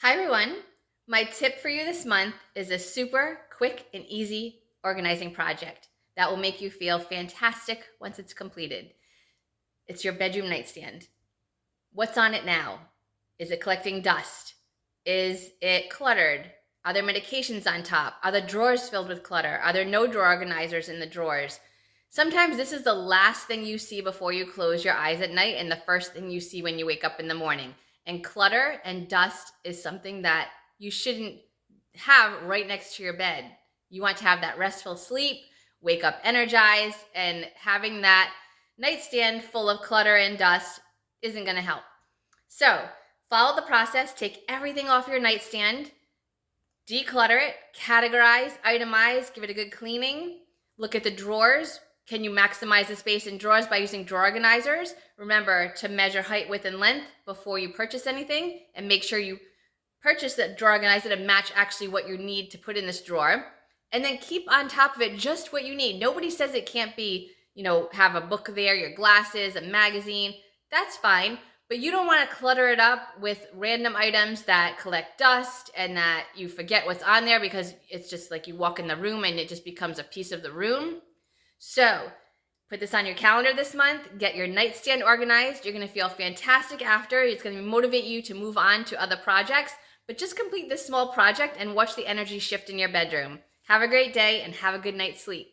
Hi everyone. My tip for you this month is a super quick and easy organizing project that will make you feel fantastic once it's completed. It's your bedroom nightstand. What's on it now? Is it collecting dust? Is it cluttered? Are there medications on top? Are the drawers filled with clutter? Are there no drawer organizers in the drawers? Sometimes this is the last thing you see before you close your eyes at night and the first thing you see when you wake up in the morning. And clutter and dust is something that you shouldn't have right next to your bed. You want to have that restful sleep, wake up energized, and having that nightstand full of clutter and dust isn't going to help. So follow the process, take everything off your nightstand, declutter it, categorize, itemize, give it a good cleaning, look at the drawers. Can you maximize the space in drawers by using drawer organizers? Remember to measure height, width, and length before you purchase anything, and make sure you purchase the drawer organizer to match actually what you need to put in this drawer. And then keep on top of it just what you need. Nobody says it can't be, have a book there, your glasses, a magazine. That's fine. But you don't want to clutter it up with random items that collect dust and that you forget what's on there because it's just like you walk in the room and it just becomes a piece of the room. So put this on your calendar this month. Get your nightstand organized. You're going to feel fantastic after. It's going to motivate you to move on to other projects. But just complete this small project and watch the energy shift in your bedroom. Have a great day and have a good night's sleep.